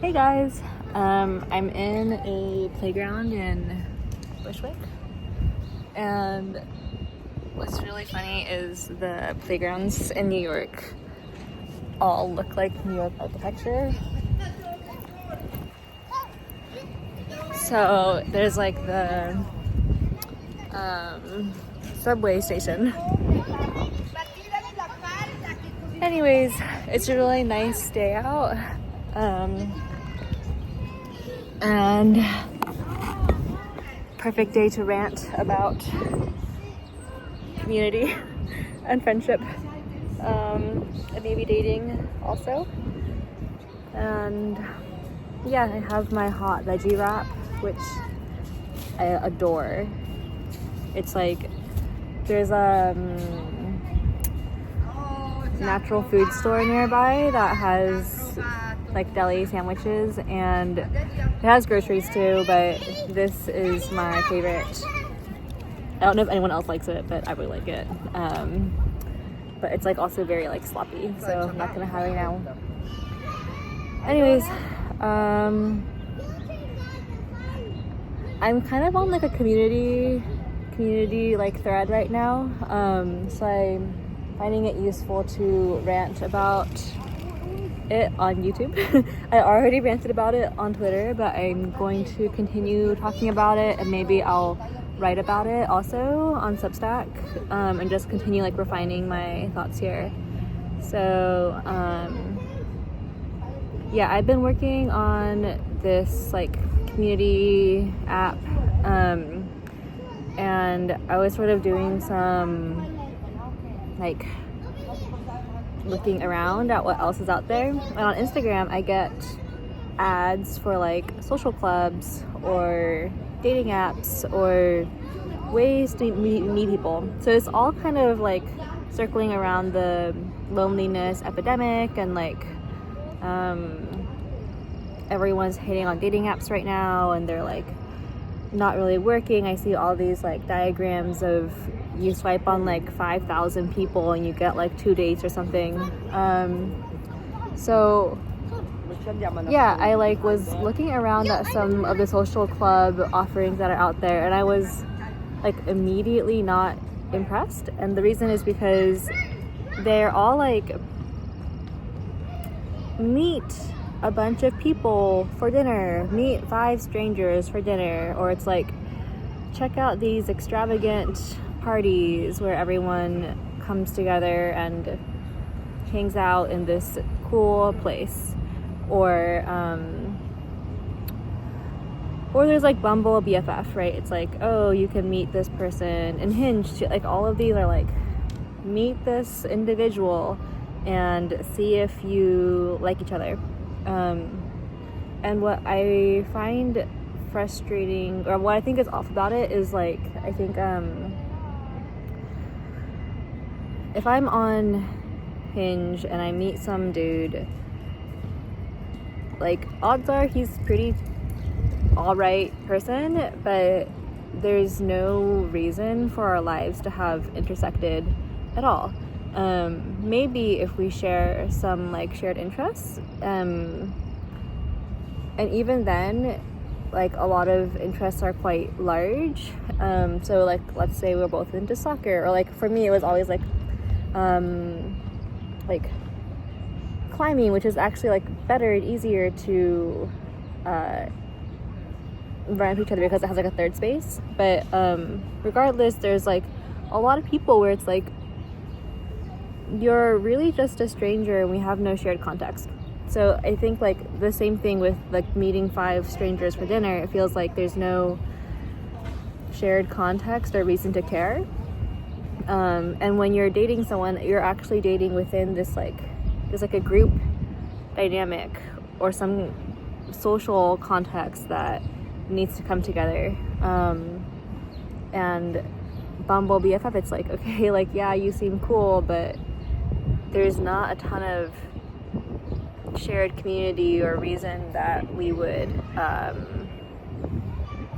Hey guys, I'm in a playground in Bushwick, and what's really funny is the playgrounds in New York all look like New York architecture. So there's like the subway station. Anyways, it's a really nice day out. And perfect day to rant about community and friendship, and maybe dating also. And yeah, I have my hot veggie wrap, which I adore. It's like there's a natural food store nearby that has like deli sandwiches, and it has groceries too, but this is my favorite. I don't know if anyone else likes it, but I really like it. But it's like also very like sloppy, so I'm not gonna have it now. Anyways, I'm kind of on like a community like thread right now, so I'm finding it useful to rant about it on YouTube. I already ranted about it on Twitter, but I'm going to continue talking about it, and maybe I'll write about it also on Substack, and just continue like refining my thoughts here. So yeah, I've been working on this like community app, and I was sort of doing some like looking around at what else is out there. And on Instagram I get ads for like social clubs or dating apps or ways to meet people. So it's all kind of like circling around the loneliness epidemic, and like everyone's hating on dating apps right now, and they're like not really working. I see all these like diagrams of you swipe on like 5,000 people and you get like 2 dates or something. So yeah, I like was looking around at some of the social club offerings that are out there, and I was like immediately not impressed. And the reason is because they're all like meet a bunch of people for dinner, meet 5 strangers for dinner, or it's like check out these extravagant parties where everyone comes together and hangs out in this cool place, or there's like Bumble BFF, right? It's like, oh, you can meet this person, and Hinge, like all of these are like meet this individual and see if you like each other. And what I find frustrating, or what I think is off about it, is like I think if I'm on Hinge and I meet some dude, like odds are he's pretty alright person, but there's no reason for our lives to have intersected at all. Maybe if we share some like shared interests, and even then like a lot of interests are quite large. So like let's say we're both into soccer, or like for me it was always like climbing, which is actually like better and easier to run into each other because it has like a third space. But regardless, there's like a lot of people where it's like you're really just a stranger and we have no shared context. So I think like the same thing with like meeting 5 strangers for dinner. It feels like there's no shared context or reason to care. And when you're dating someone, you're actually dating within this like there's like a group dynamic or some social context that needs to come together. And Bumble BFF, it's like, okay, like yeah, you seem cool, but there's not a ton of shared community or reason that we would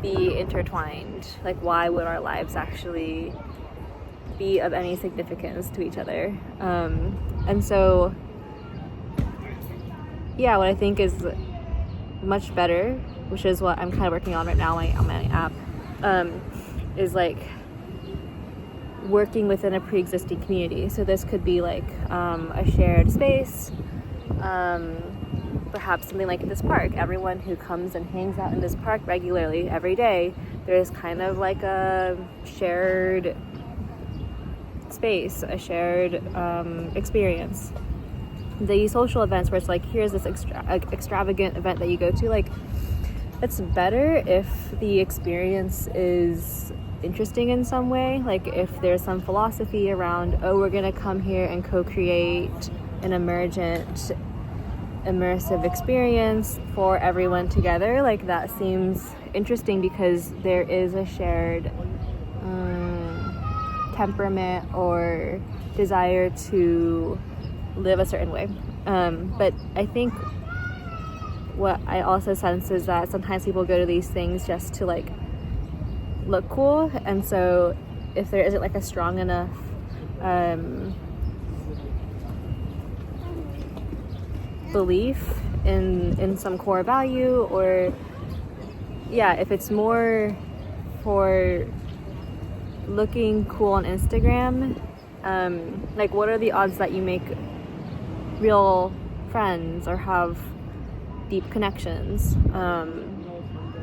be intertwined. Like why would our lives actually be of any significance to each other? And so yeah, what I think is much better, which is what I'm kind of working on right now on my app, is like working within a pre-existing community. So this could be like a shared space, perhaps something like this park. Everyone who comes and hangs out in this park regularly every day, there's kind of like a shared space, a shared experience. The social events where it's like, here's this extravagant event that you go to, like, it's better if the experience is interesting in some way. Like if there's some philosophy around, oh, we're gonna come here and co-create an emergent, immersive experience for everyone together, like that seems interesting because there is a shared temperament or desire to live a certain way. But I think what I also sense is that sometimes people go to these things just to like look cool, and so if there isn't like a strong enough belief in some core value, or if it's more for looking cool on Instagram, like what are the odds that you make real friends or have deep connections?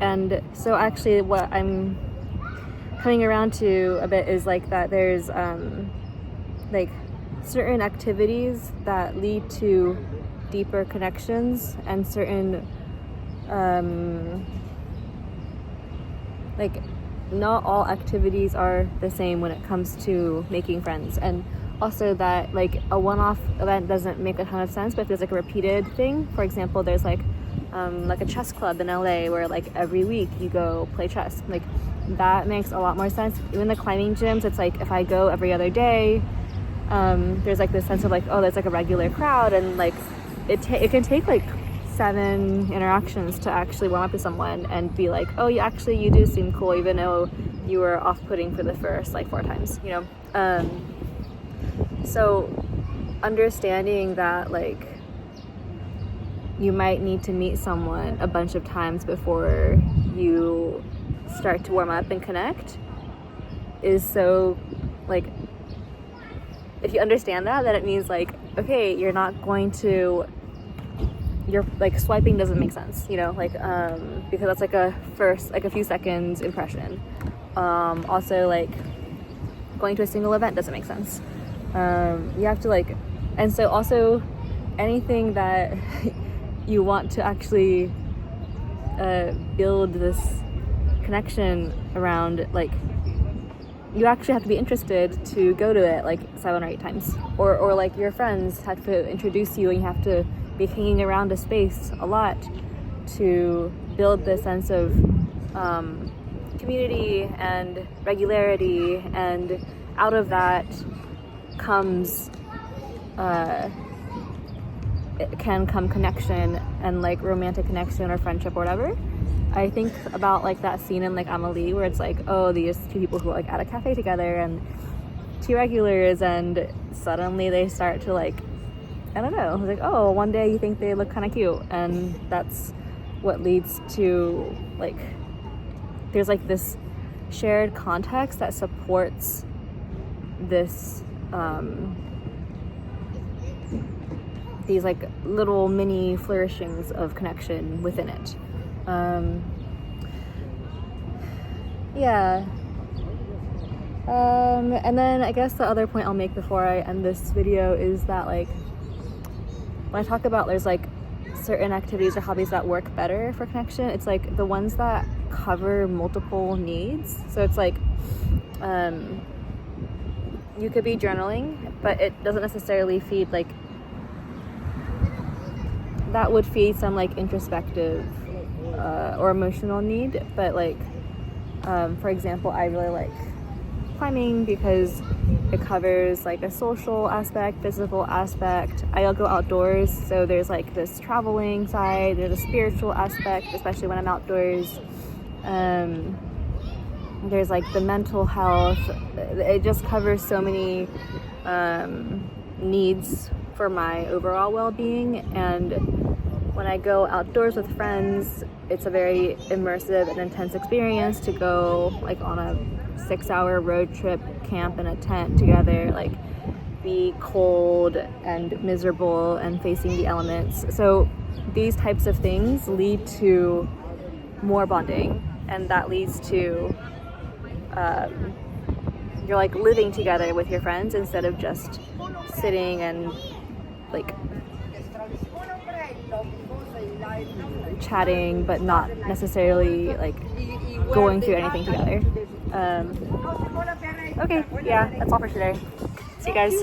And so actually what I'm coming around to a bit is like that there's like certain activities that lead to deeper connections, and certain like not all activities are the same when it comes to making friends. And also that like a one-off event doesn't make a ton of sense, but if there's like a repeated thing, for example, there's like a chess club in LA where like every week you go play chess, like that makes a lot more sense. Even the climbing gyms, it's like if I go every other day, there's like this sense of like, oh, there's like a regular crowd, and like it can take like 7 interactions to actually warm up to someone and be like, oh, you do seem cool, even though you were off-putting for the first like 4 times, you know. So understanding that like you might need to meet someone a bunch of times before you start to warm up and connect is so like, if you understand that, then it means like, okay, you're not going to, you're like swiping doesn't make sense, you know, like because that's like a first, like a few seconds impression. Also like going to a single event doesn't make sense. You have to like, and so also anything that you want to actually build this connection around, like you actually have to be interested to go to it like 7 or 8 times, or like your friends have to introduce you, and you have to be hanging around a space a lot to build this sense of community and regularity, and out of that comes it can come connection and like romantic connection or friendship or whatever. I think about like that scene in like Amelie where it's like, oh, these 2 people who are like at a cafe together and 2 regulars, and suddenly they start to like, I don't know, like, oh, one day you think they look kind of cute, and that's what leads to like, there's like this shared context that supports this these like little mini flourishings of connection within it. And then I guess the other point I'll make before I end this video is that like when I talk about there's like certain activities or hobbies that work better for connection, it's like the ones that cover multiple needs. So it's like you could be journaling, but it doesn't necessarily feed like, that would feed some like introspective or emotional need. But like for example, I really like climbing because it covers like a social aspect, physical aspect. I'll go outdoors, so there's like this traveling side, there's a spiritual aspect, especially when I'm outdoors. There's like the mental health. It just covers so many needs for my overall well-being. And when I go outdoors with friends, it's a very immersive and intense experience to go like on a 6-hour road trip, camp in a tent together, like be cold and miserable and facing the elements. So these types of things lead to more bonding, and that leads to you're like living together with your friends instead of just sitting and like chatting but not necessarily like going through anything together. Okay, yeah, that's all for today. See you guys.